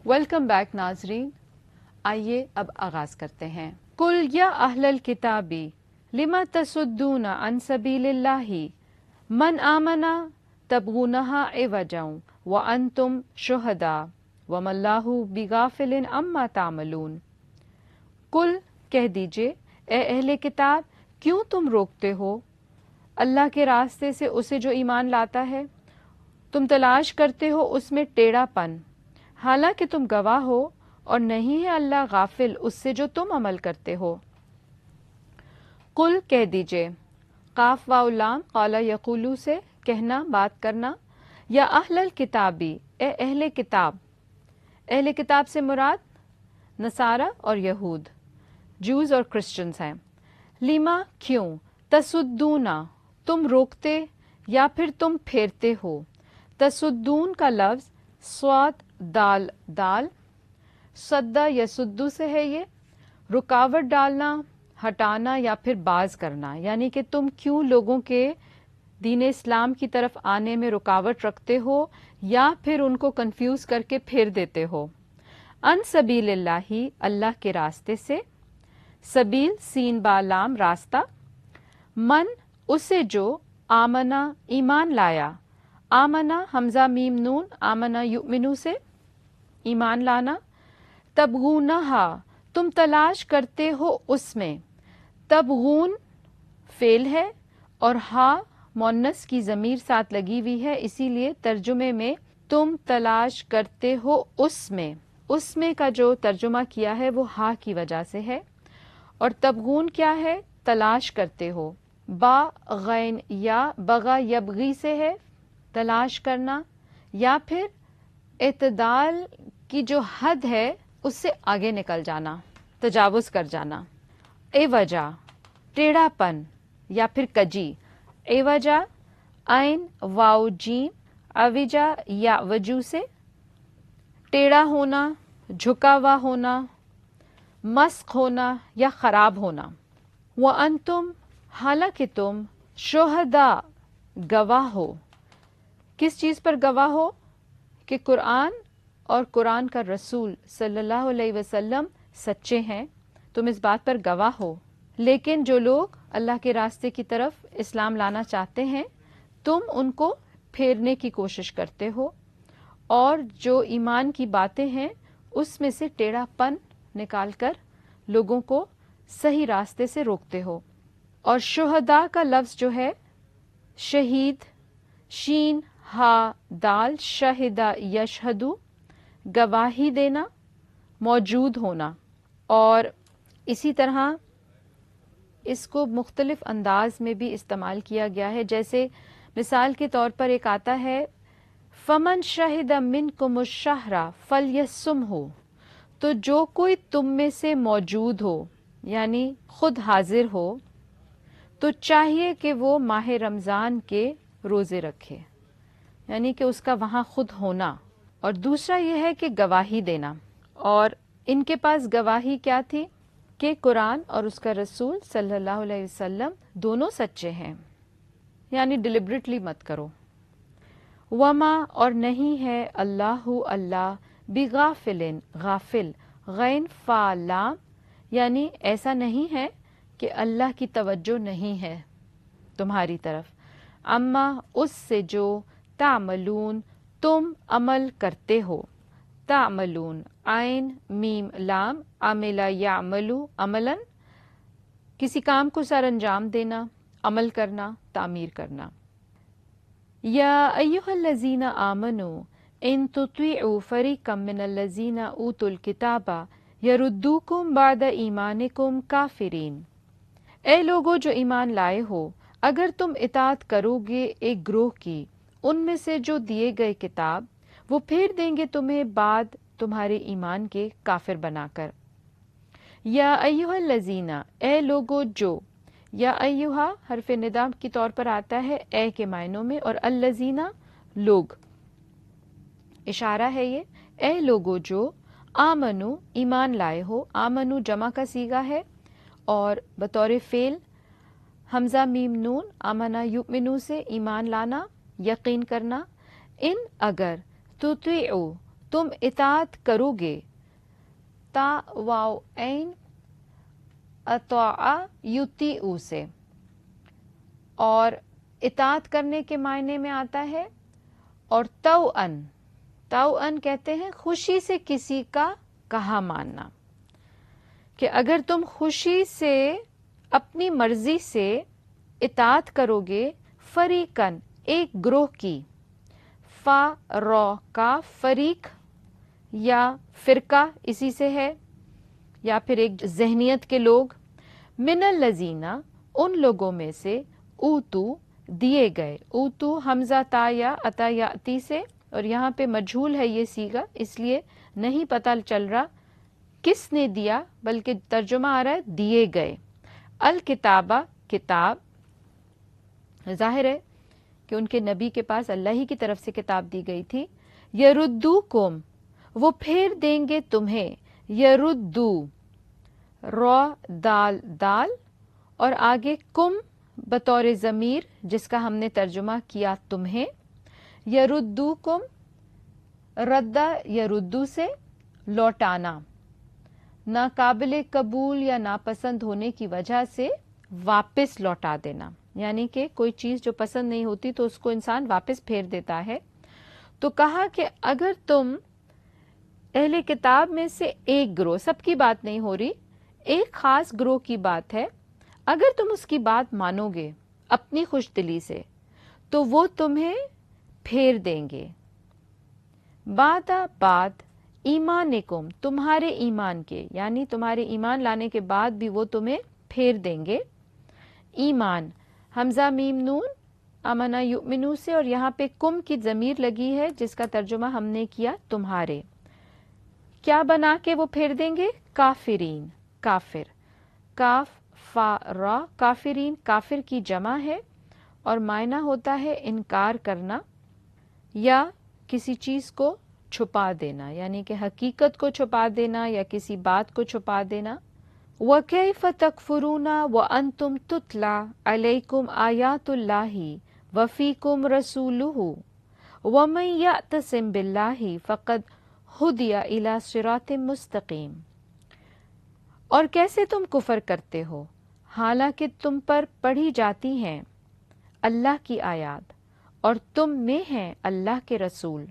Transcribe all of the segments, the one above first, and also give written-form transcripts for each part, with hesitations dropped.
Welcome back ناظرین، آئیے اب آغاز کرتے ہیں۔ قل یا اہل الکتاب لما تصدون عن سبیل اللہ من آمن تبغونها عوجا وانتم شہداء وما اللہ بغافل عما تعملون۔ قل کہہ دیجئے، اے اہل کتاب، کیوں تم روکتے ہو اللہ کے راستے سے اسے جو ایمان لاتا ہے؟ تم تلاش کرتے ہو اس میں ٹیڑھا پن، حالانکہ تم گواہ ہو، اور نہیں ہے اللہ غافل اس سے جو تم عمل کرتے ہو۔ قل کہہ دیجئے، قاف واو لام قال یقولو سے کہنا، بات کرنا، یا اہل الکتابی، اے اہل کتاب۔ اہل کتاب سے مراد نصارہ اور یہود، جوز اور کرسچنز ہیں۔ لیما کیوں، تصدونا تم روکتے یا پھر تم پھیرتے ہو۔ تصدون کا لفظ صاد دال دال صدہ یا سدو سے ہے، یہ رکاوٹ ڈالنا، ہٹانا یا پھر باز کرنا، یعنی کہ تم کیوں لوگوں کے دین اسلام کی طرف آنے میں رکاوٹ رکھتے ہو یا پھر ان کو کنفیوز کر کے پھیر دیتے ہو۔ ان سبیل اللہ، اللہ کے راستے سے، سبیل سین با لام راستہ، من اسے جو، آمنا ایمان لایا، آمنا حمزہ میم نون آمنا یؤمنو سے ایمان لانا، تبغونہا تم تلاش کرتے ہو اس میں، تبغون فعل ہے اور ہا مؤنث کی ضمیر ساتھ لگی ہوئی ہے، اسی لیے ترجمے میں تم تلاش کرتے ہو اس میں کا جو ترجمہ کیا ہے وہ ہا کی وجہ سے ہے، اور تبغون کیا ہے؟ تلاش کرتے ہو، با غین یا بغا یبغی سے ہے تلاش کرنا، یا پھر اعتدال کی جو حد ہے اس سے آگے نکل جانا، تجاوز کر جانا۔ اے وجہ ٹیڑھا پن یا پھر کجی، اے وجہ عین واو جیم اوجا یا وجو سے ٹیڑھا ہونا، جھکا ہوا ہونا، مسخ ہونا یا خراب ہونا۔ وَأَنْتُمْ حالانکہ تم شہداء گواہ ہو، کس چیز پر گواہ ہو؟ کہ قرآن اور قرآن کا رسول صلی اللہ علیہ وسلم سچے ہیں، تم اس بات پر گواہ ہو۔ لیکن جو لوگ اللہ کے راستے کی طرف اسلام لانا چاہتے ہیں، تم ان کو پھیرنے کی کوشش کرتے ہو، اور جو ایمان کی باتیں ہیں اس میں سے ٹیڑھا پن نکال کر لوگوں کو صحیح راستے سے روکتے ہو۔ اور شہداء کا لفظ جو ہے شہید، شین ہا دال شہدہ یشہدو گواہی دینا، موجود ہونا، اور اسی طرح اس کو مختلف انداز میں بھی استعمال کیا گیا ہے، جیسے مثال کے طور پر ایک آتا ہے فمن شہد منکم الشہر فلیصمہ، تو جو کوئی تم میں سے موجود ہو یعنی خود حاضر ہو تو چاہیے کہ وہ ماہ رمضان کے روزے رکھے، یعنی کہ اس کا وہاں خود ہونا۔ اور دوسرا یہ ہے کہ گواہی دینا، اور ان کے پاس گواہی کیا تھی؟ کہ قرآن اور اس کا رسول صلی اللہ علیہ وسلم دونوں سچے ہیں، یعنی ڈیلیبریٹلی مت کرو۔ وما اور نہیں ہے اللہ اللہ بغافل غافل، غین فا لام، یعنی ایسا نہیں ہے کہ اللہ کی توجہ نہیں ہے تمہاری طرف، اما اس سے جو تعملون تم عمل کرتے ہو، تعملون عین میم لام عمل یعملو عملاً، کسی کام کو سر انجام دینا، عمل کرنا، تعمیر کرنا۔ یا ایھا الذین آمنوا ان تطیعوا فریقا من الذین اوتوا الکتاب یردوکم بعد ایمانکم کافرین۔ اے لوگو جو ایمان لائے ہو، اگر تم اطاعت کرو گے ایک گروہ کی ان میں سے جو دیے گئے کتاب، وہ پھیر دیں گے تمہیں بعد تمہارے ایمان کے کافر بنا کر۔ یا ایھا الذین، اے لوگو جو، یا ایھا حرف ندا کی طور پر آتا ہے اے کے معنوں میں، اور الذین لوگ، اشارہ ہے یہ، اے لوگو جو آمنو ایمان لائے ہو، آمنو جمع کا صیغہ ہے اور بطور فعل حمزہ میم نون آمنا یؤمنو سے ایمان لانا، یقین کرنا، ان اگر تطیعو تم اطاعت کرو گے، تا واو عین اطاع یطیع سے، اور اطاعت کرنے کے معنی میں آتا ہے، اور توأن کہتے ہیں خوشی سے کسی کا کہا ماننا، کہ اگر تم خوشی سے اپنی مرضی سے اطاعت کرو گے، فریقن ایک گروہ کی، را کا فریق یا فرقہ اسی سے ہے، یا پھر ایک ذہنیت کے لوگ، من الذین ان لوگوں میں سے، اوتو دیے گئے، اوتو حمزہ تا یا عطا یاتی سے، اور یہاں پہ مجہول ہے یہ صیغہ، اس لیے نہیں پتہ چل رہا کس نے دیا، بلکہ ترجمہ آ رہا ہے دیے گئے، الکتابہ کتاب، ظاہر ہے کہ ان کے نبی کے پاس اللہ ہی کی طرف سے کتاب دی گئی تھی، یردوکم وہ پھیر دیں گے تمہیں، یردو را دال دال، اور آگے کم بطور ضمیر جس کا ہم نے ترجمہ کیا تمہیں، یردوکم ردہ یردو سے لوٹانا، ناقابل قبول یا ناپسند ہونے کی وجہ سے واپس لوٹا دینا، یعنی کہ کوئی چیز جو پسند نہیں ہوتی تو اس کو انسان واپس پھیر دیتا ہے۔ تو کہا کہ اگر تم اہل کتاب میں سے ایک گروہ، سب کی بات نہیں ہو رہی، ایک خاص گروہ کی بات ہے، اگر تم اس کی بات مانو گے اپنی خوش دلی سے تو وہ تمہیں پھیر دیں گے، بعد ایمانکم تمہارے ایمان کے، یعنی تمہارے ایمان لانے کے بعد بھی وہ تمہیں پھیر دیں گے، ایمان حمزہ میم نون آمنا یؤمنو سے، اور یہاں پہ کم کی ضمیر لگی ہے جس کا ترجمہ ہم نے کیا تمہارے، کیا بنا کے وہ پھیر دیں گے، کافرین کافر، کاف فا را، کافرین کافر کی جمع ہے اور معنی ہوتا ہے انکار کرنا یا کسی چیز کو چھپا دینا، یعنی کہ حقیقت کو چھپا دینا یا کسی بات کو چھپا دینا۔ وَكَيْفَ تَكْفُرُونَ وَأَنْتُمْ تُتْلَى عَلَيْكُمْ آيَاتُ اللَّهِ وَفِيكُمْ رَسُولُهُ وَمَنْ يَعْتَصِمْ بِاللَّهِ فَقَدْ هُدِيَ إِلَى صِرَاطٍ مُسْتَقِيمٍ، اور کیسے تم کفر کرتے ہو حالانکہ تم پر پڑھی جاتی ہیں اللہ کی آیات اور تم میں ہیں اللہ کے رسول،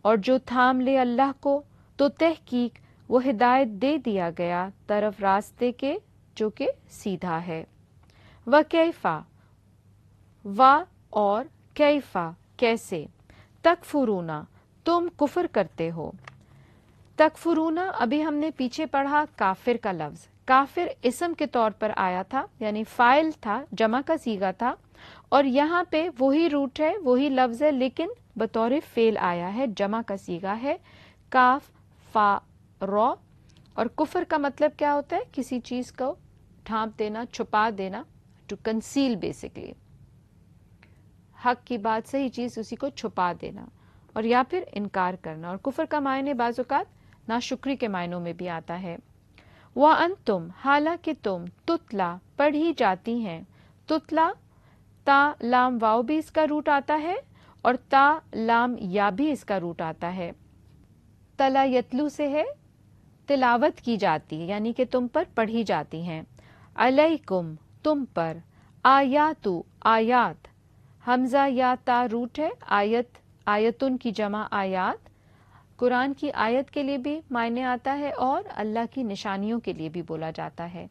اور جو تھام لے اللہ کو تو تحقیق وہ ہدایت دے دیا گیا طرف راستے کے جو کہ سیدھا ہے۔ وَكَيْفَ و اور کیفا کیسے، تکفرون تم کفر کرتے ہو، تکفرون ابھی ہم نے پیچھے پڑھا کافر کا لفظ، کافر اسم کے طور پر آیا تھا، یعنی فاعل تھا، جمع کا صیغہ تھا، اور یہاں پہ وہی روٹ ہے، وہی لفظ ہے، لیکن بطور فعل آیا ہے، جمع کا صیغہ ہے، کاف فا را، اور کفر کا مطلب کیا ہوتا ہے، کسی چیز کو ڈھانپ دینا، چھپا دینا، ٹو کنسیل بیسکلی، حق کی بات صحیح چیز اسی کو چھپا دینا، اور یا پھر انکار کرنا، اور کفر کا معنی بعض اوقات ناشکری کے معنوں میں بھی آتا ہے۔ وَأَنْتُمْ حالانکہ تم تتلا پڑھی جاتی ہیں، تتلا تا لام واو بھی اس کا روٹ آتا ہے اور تا لام یا بھی اس کا روٹ آتا ہے، تلا یتلو سے ہے تلاوت کی جاتی ہے، یعنی کہ تم پر پڑھی جاتی ہیں، علیکم تم پر، آیاتو آیات، حمزہ یا تا روٹ ہے، آیت آیتن کی جمع آیات، قرآن کی آیت کے لیے بھی معنی آتا ہے اور اللہ کی نشانیوں کے لیے بھی بولا جاتا ہے،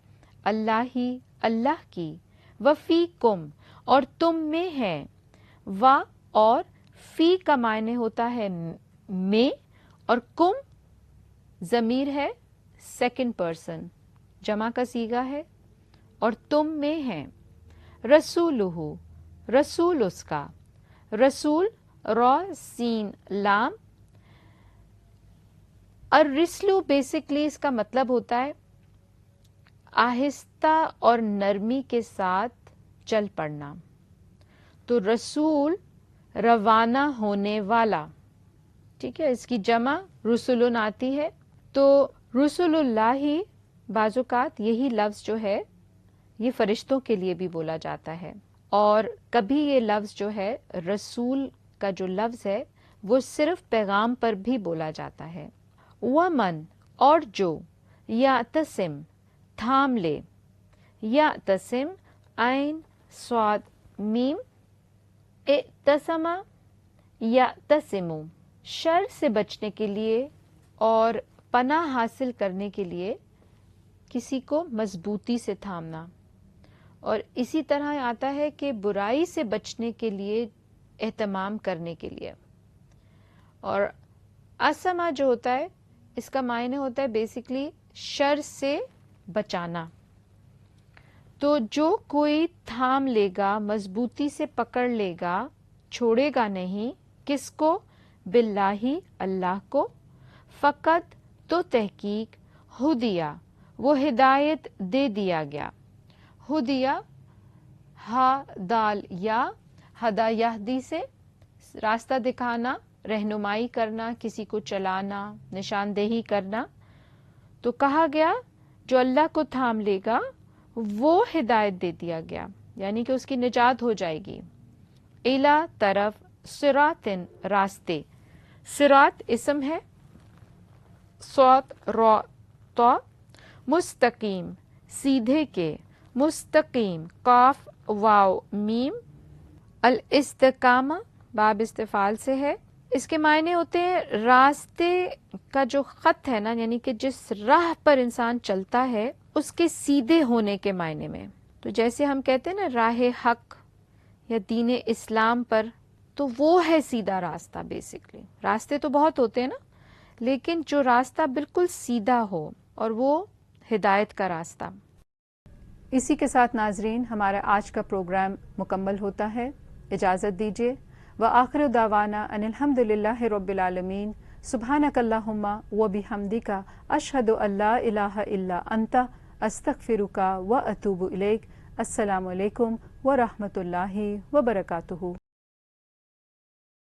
اللہ ہی اللہ کی، وفیکم اور تم میں ہے، و اور فی کا معنی ہوتا ہے میں، اور کم ضمیر ہے سیکنڈ پرسن، جمع کا صیغہ ہے، اور تم میں ہے، رسولہ رسول اس کا، رسول را سین لام، الرسلو بیسکلی اس کا مطلب ہوتا ہے آہستہ اور نرمی کے ساتھ چل پڑنا، تو رسول روانہ ہونے والا، ٹھیک ہے، اس کی جمع رسولن آتی ہے، تو رسول اللہ بعض اوقات یہی لفظ جو ہے یہ فرشتوں کے لیے بھی بولا جاتا ہے، اور کبھی یہ لفظ جو ہے رسول کا جو لفظ ہے وہ صرف پیغام پر بھی بولا جاتا ہے. ومن اور جو یعتصم تھام لے. یعتصم عین صاد میم. اعتصم یعتصم شر سے بچنے کے لیے اور پناہ حاصل کرنے کے لیے کسی کو مضبوطی سے تھامنا. اور اسی طرح آتا ہے کہ برائی سے بچنے کے لیے اہتمام کرنے کے لیے. اور اسما جو ہوتا ہے اس کا معنی ہوتا ہے بیسیکلی شر سے بچانا. تو جو کوئی تھام لے گا، مضبوطی سے پکڑ لے گا، چھوڑے گا نہیں، کس کو؟ باللہ اللہ کو. فقط تو تحقیق ہدیہ وہ ہدایت دے دیا گیا. ہدیہ ہا دال یا ہدا یہدی سے راستہ دکھانا، رہنمائی کرنا، کسی کو چلانا، نشاندہی کرنا. تو کہا گیا جو اللہ کو تھام لے گا وہ ہدایت دے دیا گیا، یعنی کہ اس کی نجات ہو جائے گی. الا طرف صراطن راستے. صراط اسم ہے، صاد را تا. مستقیم سیدھے کے. مستقیم قاف واو میم. الاستقامہ باب استفعال سے ہے. اس کے معنی ہوتے ہیں راستے کا جو خط ہے نا، یعنی کہ جس راہ پر انسان چلتا ہے اس کے سیدھے ہونے کے معنی میں. تو جیسے ہم کہتے ہیں نا راہ حق یا دین اسلام پر، تو وہ ہے سیدھا راستہ. بیسکلی راستے تو بہت ہوتے ہیں نا، لیکن جو راستہ بالکل سیدھا ہو اور وہ ہدایت کا راستہ. اسی کے ساتھ ناظرین ہمارا آج کا پروگرام مکمل ہوتا ہے. اجازت دیجیے. وآخر دعوانا ان الحمد للہ رب العالمین. سبحانک اللہم و بحمدک اشہد ان لا الہ الا انت استغفرک و اتوب الیک. السلام علیکم ورحمۃ اللہ وبرکاتہ.